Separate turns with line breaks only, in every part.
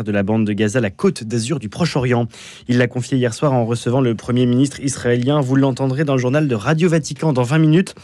de la bande de Gaza, la côte d'Azur du Proche-Orient. Il l'a confié hier soir en recevant le Premier ministre israélien. Vous l'entendrez dans le journal de Radio Vatican dans 20 minutes.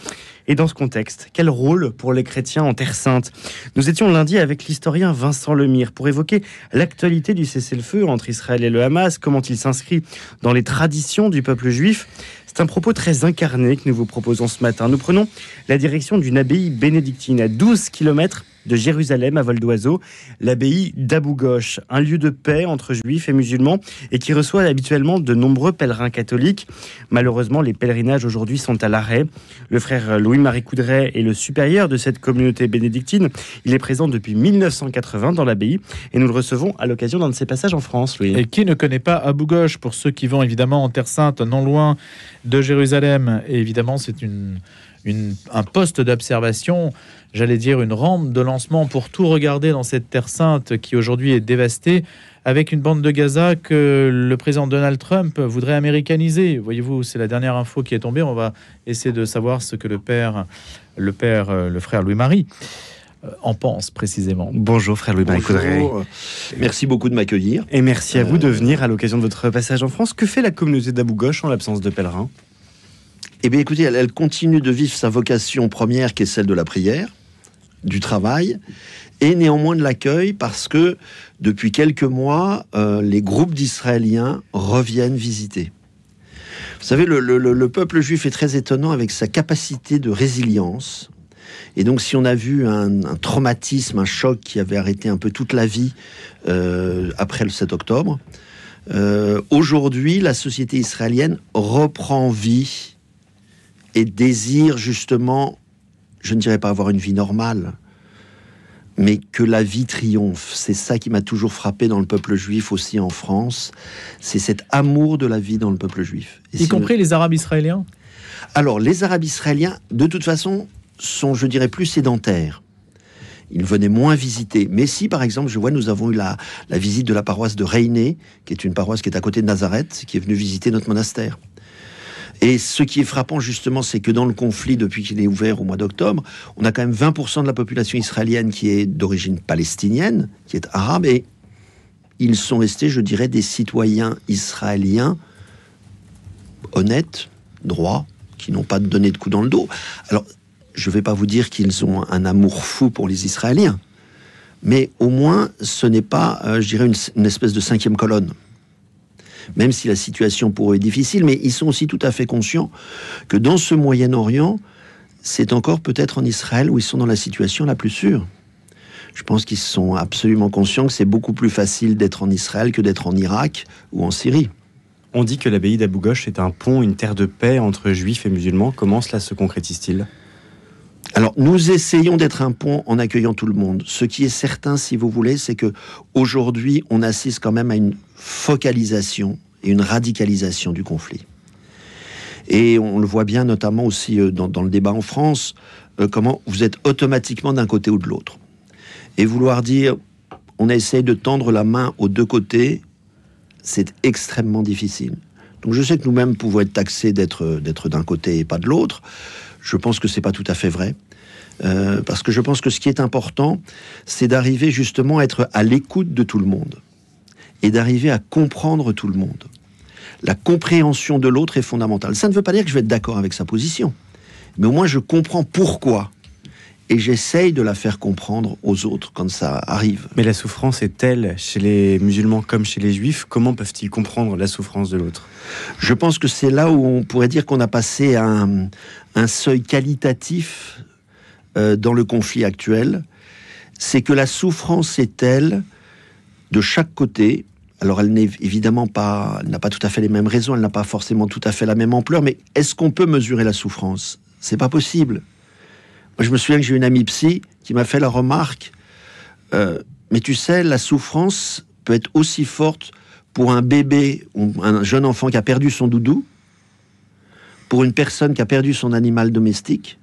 Et dans ce contexte, quel rôle pour les chrétiens en Terre Sainte ? Nous étions lundi avec l'historien Vincent Lemire pour évoquer l'actualité du cessez-le-feu entre Israël et le Hamas, comment il s'inscrit dans les traditions du peuple juif. C'est un propos très incarné que nous vous proposons ce matin. Nous prenons la direction d'une abbaye bénédictine à 12 km de Jérusalem à vol d'oiseau, l'abbaye d'Abou Ghosh, un lieu de paix entre juifs et musulmans et qui reçoit habituellement de nombreux pèlerins catholiques. Malheureusement, les pèlerinages aujourd'hui sont à l'arrêt. Le frère Louis-Marie Coudray est le supérieur de cette communauté bénédictine. Il est présent depuis 1980 dans l'abbaye et nous le recevons à l'occasion d'un de ses passages en France. Louis.
Et qui ne connaît pas Abou Ghosh, pour ceux qui vont évidemment en Terre Sainte, non loin de Jérusalem. Et évidemment, c'est un poste d'observation, j'allais dire une rampe de lancement pour tout regarder dans cette Terre Sainte qui aujourd'hui est dévastée, avec une bande de Gaza que le président Donald Trump voudrait américaniser. Voyez-vous, c'est la dernière info qui est tombée. On va essayer de savoir ce que le frère Louis-Marie en pense précisément.
Bonjour frère Louis-Marie Coudray.
Merci beaucoup de m'accueillir.
Et merci à vous de venir à l'occasion de votre passage en France. Que fait la communauté d'Abou Ghosh en l'absence de pèlerins ?
Eh bien, écoutez, elle continue de vivre sa vocation première, qui est celle de la prière, du travail, et néanmoins de l'accueil, parce que depuis quelques mois, les groupes d'Israéliens reviennent visiter. Vous savez, le peuple juif est très étonnant avec sa capacité de résilience. Et donc, si on a vu un traumatisme, un choc qui avait arrêté un peu toute la vie après le 7 octobre, aujourd'hui, la société israélienne reprend vie et désire justement, je ne dirais pas avoir une vie normale, mais que la vie triomphe. C'est ça qui m'a toujours frappé dans le peuple juif, aussi en France. C'est cet amour de la vie dans le peuple juif.
Y compris les Arabes israéliens ?
Alors, les Arabes israéliens, de toute façon, sont, je dirais, plus sédentaires. Ils venaient moins visiter. Mais si, par exemple, je vois, nous avons eu la visite de la paroisse de Reiné, qui est une paroisse qui est à côté de Nazareth, qui est venue visiter notre monastère. Et ce qui est frappant, justement, c'est que dans le conflit, depuis qu'il est ouvert au mois d'octobre, on a quand même 20% de la population israélienne qui est d'origine palestinienne, qui est arabe, et ils sont restés, je dirais, des citoyens israéliens honnêtes, droits, qui n'ont pas donné de coups dans le dos. Alors, je ne vais pas vous dire qu'ils ont un amour fou pour les Israéliens, mais au moins, ce n'est pas, je dirais, une espèce de cinquième colonne. Même si la situation pour eux est difficile, mais ils sont aussi tout à fait conscients que dans ce Moyen-Orient, c'est encore peut-être en Israël où ils sont dans la situation la plus sûre. Je pense qu'ils sont absolument conscients que c'est beaucoup plus facile d'être en Israël que d'être en Irak ou en Syrie.
On dit que l'abbaye d'Abou Ghosh est un pont, une terre de paix entre juifs et musulmans. Comment cela se concrétise-t-il ?
Alors, nous essayons d'être un pont en accueillant tout le monde. Ce qui est certain, si vous voulez, c'est que aujourd'hui, on assiste quand même à une focalisation et une radicalisation du conflit. Et on le voit bien, notamment aussi dans le débat en France, comment vous êtes automatiquement d'un côté ou de l'autre. Et vouloir dire, on essaye de tendre la main aux deux côtés, c'est extrêmement difficile. Donc je sais que nous-mêmes pouvons être taxés d'être d'un côté et pas de l'autre. Je pense que c'est pas tout à fait vrai. Parce que je pense que ce qui est important, c'est d'arriver justement à être à l'écoute de tout le monde. Et d'arriver à comprendre tout le monde. La compréhension de l'autre est fondamentale. Ça ne veut pas dire que je vais être d'accord avec sa position. Mais au moins je comprends pourquoi. Et j'essaye de la faire comprendre aux autres quand ça arrive.
Mais la souffrance est telle chez les musulmans comme chez les juifs. Comment peuvent-ils comprendre la souffrance de l'autre ?
Je pense que c'est là où on pourrait dire qu'on a passé un seuil qualitatif dans le conflit actuel. C'est que la souffrance est telle de chaque côté. Alors elle n'est évidemment pas, elle n'a pas tout à fait les mêmes raisons, elle n'a pas forcément tout à fait la même ampleur, mais est-ce qu'on peut mesurer la souffrance ? C'est pas possible. Moi, je me souviens que j'ai une amie psy qui m'a fait la remarque, mais tu sais, la souffrance peut être aussi forte pour un bébé ou un jeune enfant qui a perdu son doudou, pour une personne qui a perdu son animal domestique,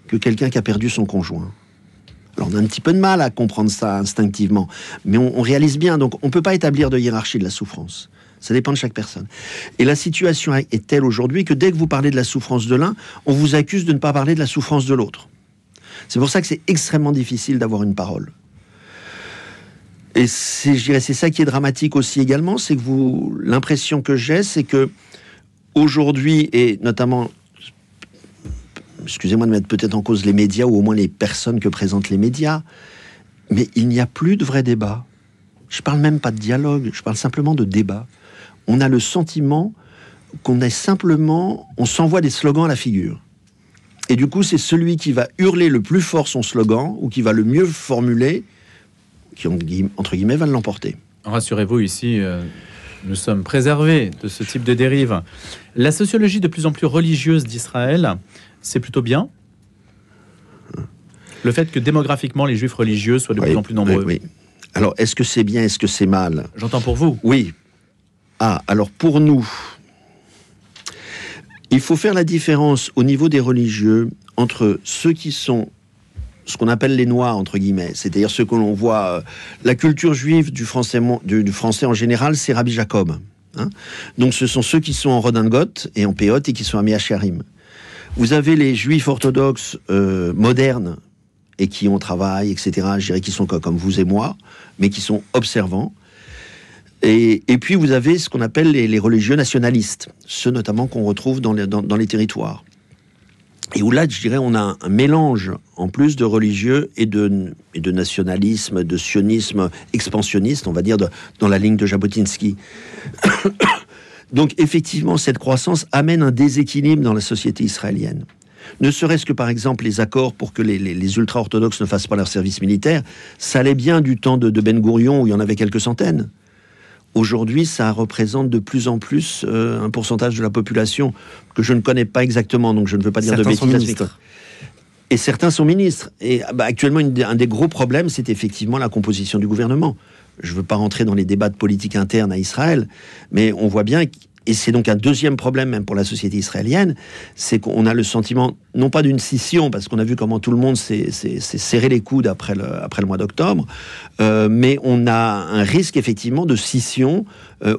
que quelqu'un qui a perdu son conjoint. Alors on a un petit peu de mal à comprendre ça instinctivement, mais on réalise bien, donc on ne peut pas établir de hiérarchie de la souffrance. Ça dépend de chaque personne. Et la situation est telle aujourd'hui que dès que vous parlez de la souffrance de l'un, on vous accuse de ne pas parler de la souffrance de l'autre. C'est pour ça que c'est extrêmement difficile d'avoir une parole. Et je dirais, c'est ça qui est dramatique aussi également, c'est que l'impression que j'ai, c'est que aujourd'hui, et notamment, excusez-moi de mettre peut-être en cause les médias, ou au moins les personnes que présentent les médias, mais il n'y a plus de vrai débat. Je parle même pas de dialogue, je parle simplement de débat. On a le sentiment qu'on est simplement, on s'envoie des slogans à la figure. Et du coup, c'est celui qui va hurler le plus fort son slogan, ou qui va le mieux formuler, qui, entre guillemets, va l'emporter.
Rassurez-vous, ici, nous sommes préservés de ce type de dérive. La sociologie de plus en plus religieuse d'Israël, c'est plutôt bien. Le fait que démographiquement, les juifs religieux soient de plus en plus nombreux.
Oui. Alors, est-ce que c'est bien, est-ce que c'est mal?
J'entends pour vous.
Oui. Alors pour nous, il faut faire la différence au niveau des religieux entre ceux qui sont ce qu'on appelle les noirs, entre guillemets, c'est-à-dire ceux que l'on voit... la culture juive du français en général, c'est Rabbi Jacob. Hein. Donc ce sont ceux qui sont en redingote et en péote et qui sont à Méacharim. Vous avez les juifs orthodoxes modernes et qui ont travail, etc., je dirais qui sont comme vous et moi, mais qui sont observants. Et puis vous avez ce qu'on appelle les religieux nationalistes, ceux notamment qu'on retrouve dans les territoires. Et où là, je dirais, on a un mélange, en plus de religieux et de nationalisme, de sionisme expansionniste, on va dire, dans la ligne de Jabotinsky. Donc, effectivement, cette croissance amène un déséquilibre dans la société israélienne. Ne serait-ce que, par exemple, les accords pour que les ultra-orthodoxes ne fassent pas leur service militaire, ça allait bien du temps de Ben Gourion, où il y en avait quelques centaines. Aujourd'hui, ça représente de plus en plus un pourcentage de la population que je ne connais pas exactement, donc je ne veux pas dire de bêtises. Et certains sont ministres. Et actuellement, un des gros problèmes, c'est effectivement la composition du gouvernement. Je ne veux pas rentrer dans les débats de politique interne à Israël, mais on voit bien, et c'est donc un deuxième problème même pour la société israélienne, c'est qu'on a le sentiment, non pas d'une scission, parce qu'on a vu comment tout le monde s'est serré les coudes après le mois d'octobre, mais on a un risque effectivement de scission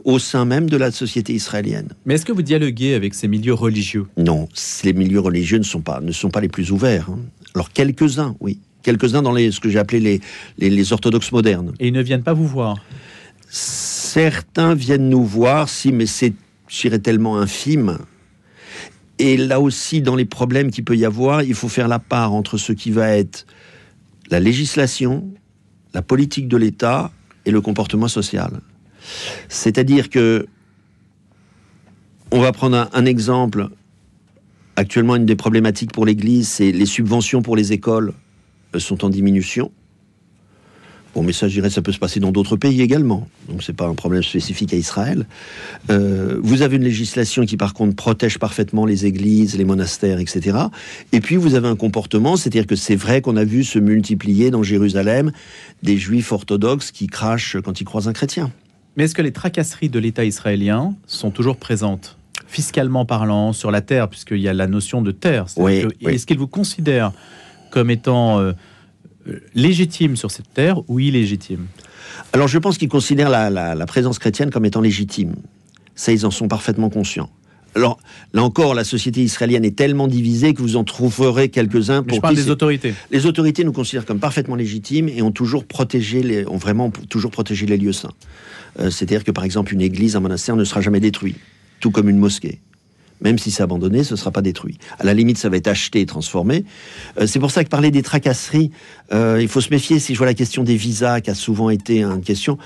au sein même de la société israélienne.
Mais est-ce que vous dialoguez avec ces milieux religieux? Non,
les milieux religieux ne sont pas les plus ouverts. Hein. Alors quelques-uns, oui. Quelques-uns dans ce que j'ai appelé les orthodoxes modernes.
Et ils ne viennent pas vous voir?
Certains viennent nous voir, si, mais c'est, je dirais, tellement infime. Et là aussi, dans les problèmes qu'il peut y avoir, il faut faire la part entre ce qui va être la législation, la politique de l'État et le comportement social. C'est-à-dire que, on va prendre un exemple. Actuellement, une des problématiques pour l'Église, c'est les subventions pour les écoles sont en diminution. Bon, mais ça, je dirais, ça peut se passer dans d'autres pays également. Donc, c'est pas un problème spécifique à Israël. Vous avez une législation qui, par contre, protège parfaitement les églises, les monastères, etc. Et puis, vous avez un comportement, c'est-à-dire que c'est vrai qu'on a vu se multiplier dans Jérusalem des juifs orthodoxes qui crachent quand ils croisent un chrétien.
Mais est-ce que les tracasseries de l'État israélien sont toujours présentes, fiscalement parlant, sur la terre, puisqu'il y a la notion de terre?
Oui.
Est-ce qu'il vous considère comme étant légitime sur cette terre ou illégitime?
Alors je pense qu'ils considèrent la présence chrétienne comme étant légitime. Ça, ils en sont parfaitement conscients. Alors là encore, la société israélienne est tellement divisée que vous en trouverez quelques-uns.
Mais je parle des autorités.
Les autorités nous considèrent comme parfaitement légitimes et ont vraiment toujours protégé les lieux saints. C'est-à-dire que par exemple une église, un monastère ne sera jamais détruit, tout comme une mosquée. Même si c'est abandonné, ce ne sera pas détruit. À la limite, ça va être acheté et transformé. C'est pour ça que parler des tracasseries, il faut se méfier. Si je vois la question des visas, qui a souvent été une question,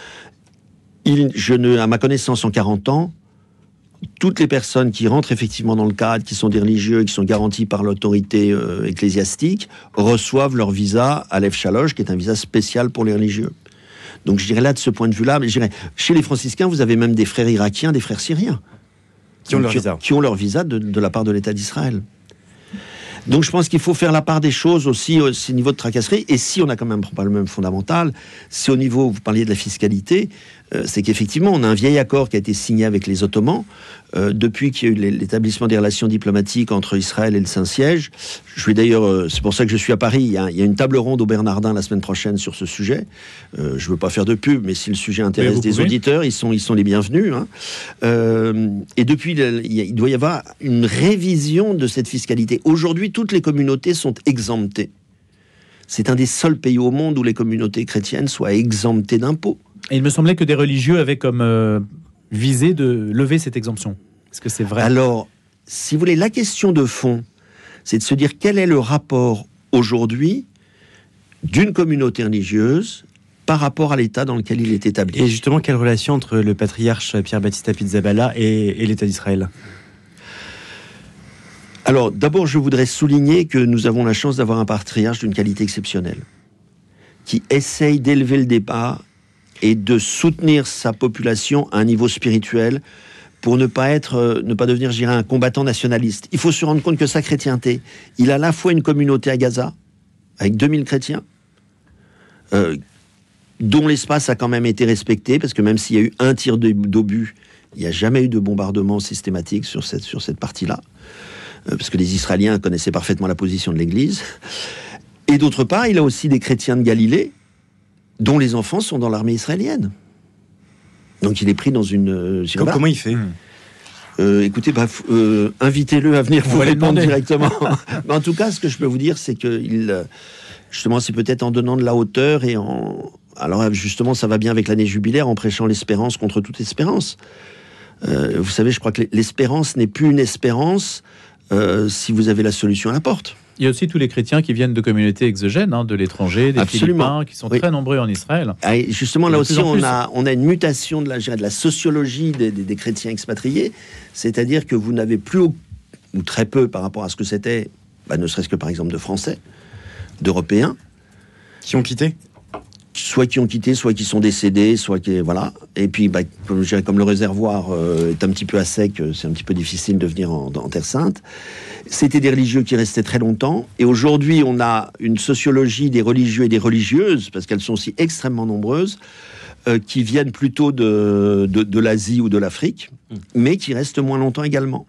à ma connaissance, en 40 ans, toutes les personnes qui rentrent effectivement dans le cadre, qui sont des religieux, qui sont garantis par l'autorité ecclésiastique, reçoivent leur visa à l'Ef-Shalosh, qui est un visa spécial pour les religieux. Donc je dirais là, de ce point de vue-là, mais je dirais, chez les franciscains, vous avez même des frères irakiens, des frères syriens. Qui ont leur visa de la part de l'État d'Israël. Donc je pense qu'il faut faire la part des choses aussi au niveau de tracasserie. Et si on a quand même un problème fondamental, c'est au niveau, vous parliez de la fiscalité, c'est qu'effectivement on a un vieil accord qui a été signé avec les Ottomans, depuis qu'il y a eu l'établissement des relations diplomatiques entre Israël et le Saint-Siège. C'est pour ça que je suis à Paris. Il y a une table ronde au Bernardin la semaine prochaine sur ce sujet. Je ne veux pas faire de pub, mais si le sujet intéresse des auditeurs, ils sont les bienvenus. Hein. Et depuis, il doit y avoir une révision de cette fiscalité. Aujourd'hui, toutes les communautés sont exemptées. C'est un des seuls pays au monde où les communautés chrétiennes soient exemptées d'impôts.
Et il me semblait que des religieux avaient comme visée de lever cette exemption. Est-ce que c'est vrai?
Alors, si vous voulez, la question de fond, c'est de se dire quel est le rapport aujourd'hui d'une communauté religieuse par rapport à l'état dans lequel il est établi.
Et justement, quelle relation entre le patriarche Pierre-Baptiste Pizzaballa et l'État d'Israël?
Alors, d'abord, je voudrais souligner que nous avons la chance d'avoir un patriarche d'une qualité exceptionnelle, qui essaye d'élever le débat et de soutenir sa population à un niveau spirituel pour ne pas devenir, je dirais, un combattant nationaliste. Il faut se rendre compte que sa chrétienté, il a à la fois une communauté à Gaza, avec 2000 chrétiens, dont l'espace a quand même été respecté, parce que même s'il y a eu un tir d'obus, il n'y a jamais eu de bombardement systématique sur cette partie-là, parce que les Israéliens connaissaient parfaitement la position de l'Église. Et d'autre part, il a aussi des chrétiens de Galilée, dont les enfants sont dans l'armée israélienne. Donc il est pris dans une...
Comment il fait?
Écoutez, invitez-le à venir vous répondre directement. Mais en tout cas, ce que je peux vous dire, c'est que justement, c'est peut-être en donnant de la hauteur et alors justement, ça va bien avec l'année jubilaire, en prêchant l'espérance contre toute espérance. Vous savez, je crois que l'espérance n'est plus une espérance si vous avez la solution à la porte.
Il y a aussi tous les chrétiens qui viennent de communautés exogènes, de l'étranger, des Philippins, qui sont très nombreux en Israël.
Et justement, là aussi, on a une mutation de la sociologie des chrétiens expatriés, c'est-à-dire que vous n'avez plus, ou très peu par rapport à ce que c'était, ne serait-ce que par exemple de Français, d'Européens.
Qui ont quitté?
Soit qui ont quitté, soit qui sont décédés, soit qui... Voilà. Et puis, comme le réservoir est un petit peu à sec, c'est un petit peu difficile de venir en Terre Sainte. C'était des religieux qui restaient très longtemps. Et aujourd'hui, on a une sociologie des religieux et des religieuses, parce qu'elles sont aussi extrêmement nombreuses, qui viennent plutôt de l'Asie ou de l'Afrique, mais qui restent moins longtemps également.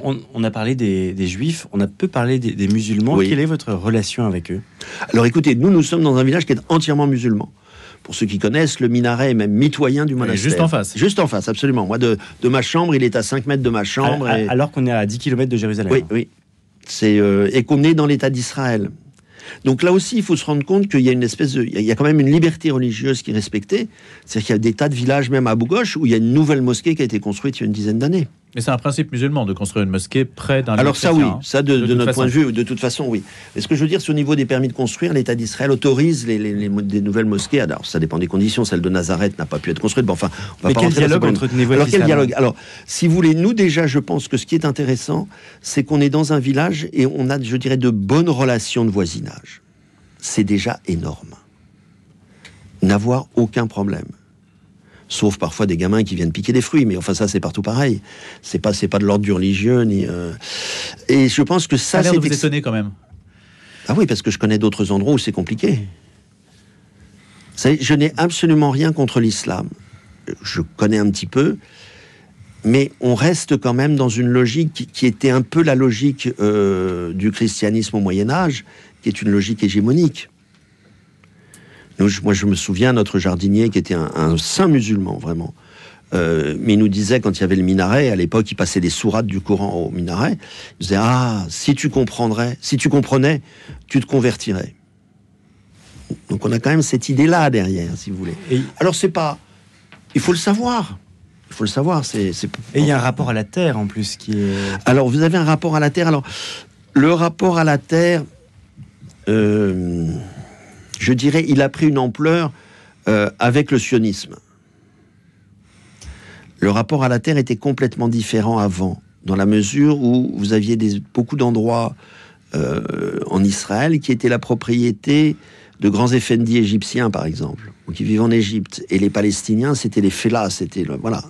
On a parlé des juifs, on a peu parlé des musulmans. Oui. Quelle est votre relation avec eux?
Alors écoutez, nous sommes dans un village qui est entièrement musulman. Pour ceux qui connaissent, le minaret est même mitoyen du monastère.
Juste en face.
Juste en face, absolument. Moi, de ma chambre, il est à 5 mètres de ma chambre.
Alors qu'on est à 10 km de Jérusalem.
Oui. Et qu'on est dans l'État d'Israël. Donc là aussi, il faut se rendre compte qu'il y a il y a quand même une liberté religieuse qui est respectée. C'est-à-dire qu'il y a des tas de villages, même à Bougoche, où il y a une nouvelle mosquée qui a été construite il y a une dizaine d'années.
Mais c'est un principe musulman de construire une mosquée près d'un lieu
Alors ça,
chrétien,
oui, ça de notre point de vue, de toute façon, oui. Mais ce que je veux dire, c'est au niveau des permis de construire, l'État d'Israël autorise des nouvelles mosquées. Alors ça dépend des conditions. Celle de Nazareth n'a pas pu être construite. Bon, enfin, on va
mais
pas
quel dialogue entretenez-vous avec
quel dialogue? Alors, si vous voulez, nous déjà, je pense que ce qui est intéressant, c'est qu'on est dans un village et on a, je dirais, de bonnes relations de voisinage. C'est déjà énorme. N'avoir aucun problème. Sauf parfois des gamins qui viennent piquer des fruits, mais enfin ça c'est partout pareil. C'est pas de l'ordre du religieux ni. Et je pense que ça.
Ça a l'air de vous étonner quand même.
Ah oui, parce que je connais d'autres endroits où c'est compliqué. Vous savez, je n'ai absolument rien contre l'islam. Je connais un petit peu, mais on reste quand même dans une logique qui était un peu la logique du christianisme au Moyen Âge, qui est une logique hégémonique. Moi, je me souviens, notre jardinier, qui était un saint musulman, vraiment, mais il nous disait, quand il y avait le minaret, à l'époque, il passait des sourates du Coran au minaret, il disait, si tu comprenais, tu te convertirais. Donc on a quand même cette idée-là derrière, si vous voulez. Alors c'est pas... Il faut le savoir. Il faut le savoir. Et
il y a un rapport à la terre, en plus, qui est...
Alors, vous avez un rapport à la terre. Alors, le rapport à la terre... je dirais, il a pris une ampleur avec le sionisme. Le rapport à la terre était complètement différent avant, dans la mesure où vous aviez beaucoup d'endroits en Israël qui étaient la propriété de grands effendis égyptiens, par exemple, ou qui vivent en Égypte. Et les Palestiniens, c'était les fellahs, voilà.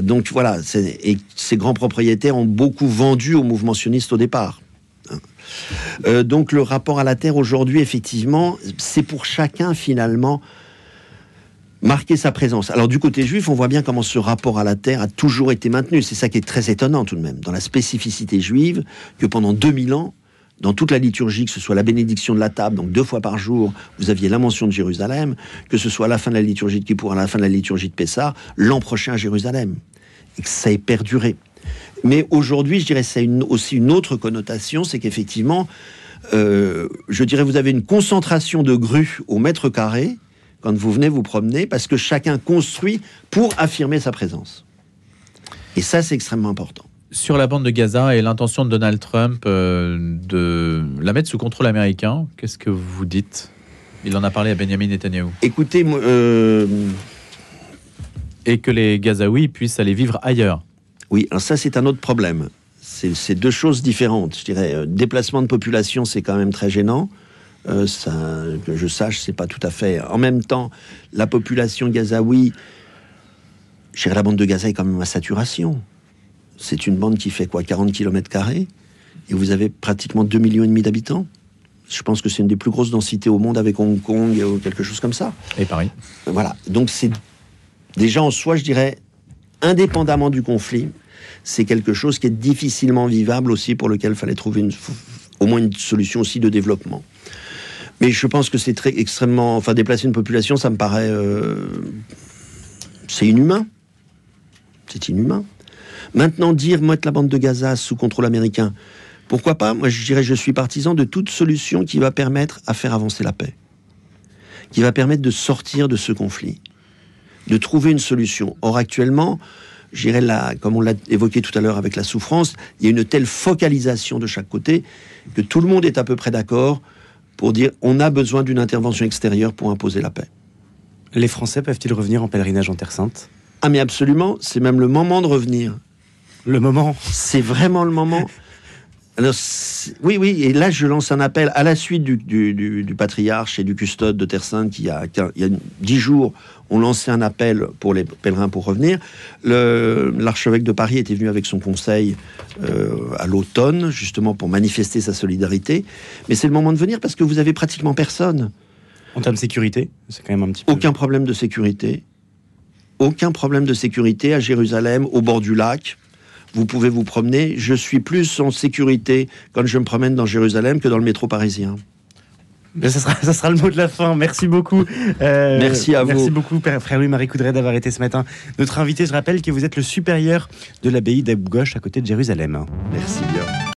Donc voilà, et ces grands propriétaires ont beaucoup vendu au mouvement sioniste au départ. Donc le rapport à la terre aujourd'hui, effectivement, c'est pour chacun finalement marquer sa présence. Alors du côté juif, on voit bien comment ce rapport à la terre a toujours été maintenu. C'est ça qui est très étonnant tout de même, dans la spécificité juive, que pendant 2000 ans, dans toute la liturgie, que ce soit la bénédiction de la table, donc 2 fois par jour, vous aviez la mention de Jérusalem, que ce soit à la fin de la liturgie de Kippour, à la fin de la liturgie de Pessah, l'an prochain à Jérusalem, et que ça ait perduré. Mais aujourd'hui, je dirais, ça a aussi une autre connotation, c'est qu'effectivement, je dirais, vous avez une concentration de grues au mètre carré quand vous venez vous promener, parce que chacun construit pour affirmer sa présence. Et ça, c'est extrêmement important.
Sur la bande de Gaza et l'intention de Donald Trump de la mettre sous contrôle américain, qu'est-ce que vous dites? Il en a parlé à Benjamin Netanyahou.
Écoutez,
et que les Gazaouis puissent aller vivre ailleurs.
Oui, alors ça, c'est un autre problème. C'est deux choses différentes. Je dirais, déplacement de population, c'est quand même très gênant. Ça, que je sache, c'est pas tout à fait. En même temps, la population gazaoui, je dirais, la bande de Gaza est quand même à saturation. C'est une bande qui fait quoi, 40 km², et vous avez pratiquement 2,5 millions d'habitants. Je pense que c'est une des plus grosses densités au monde avec Hong Kong ou quelque chose comme ça.
Et Paris.
Voilà. Donc c'est déjà en soi, je dirais, indépendamment du conflit, c'est quelque chose qui est difficilement vivable aussi, pour lequel il fallait trouver au moins une solution aussi de développement. Mais je pense que c'est extrêmement... Enfin, déplacer une population, ça me paraît... c'est inhumain. C'est inhumain. Maintenant, mettre la bande de Gaza sous contrôle américain, pourquoi pas? Moi, je dirais, je suis partisan de toute solution qui va permettre à faire avancer la paix, qui va permettre de sortir de ce conflit, de trouver une solution. Or, actuellement, je dirais, comme on l'a évoqué tout à l'heure avec la souffrance, il y a une telle focalisation de chaque côté que tout le monde est à peu près d'accord pour dire on a besoin d'une intervention extérieure pour imposer la paix.
Les Français peuvent-ils revenir en pèlerinage en Terre Sainte?
Ah mais absolument, c'est même le moment de revenir.
Le moment.
C'est vraiment le moment. Alors, oui, et là je lance un appel à la suite du patriarche et du custode de Terre Sainte qui, il y a 10 jours, ont lancé un appel pour les pèlerins pour revenir. L'archevêque de Paris était venu avec son conseil à l'automne, justement pour manifester sa solidarité. Mais c'est le moment de venir parce que vous avez pratiquement personne.
En termes de sécurité, c'est quand même un petit peu...
Aucun problème de sécurité. Aucun problème de sécurité à Jérusalem, au bord du lac. Vous pouvez vous promener. Je suis plus en sécurité quand je me promène dans Jérusalem que dans le métro parisien.
Mais ça sera le mot de la fin. Merci beaucoup.
Merci à vous.
Merci beaucoup, frère Louis-Marie Coudray, d'avoir été ce matin notre invité. Je rappelle que vous êtes le supérieur de l'abbaye d'Abou Ghosh à côté de Jérusalem.
Merci bien.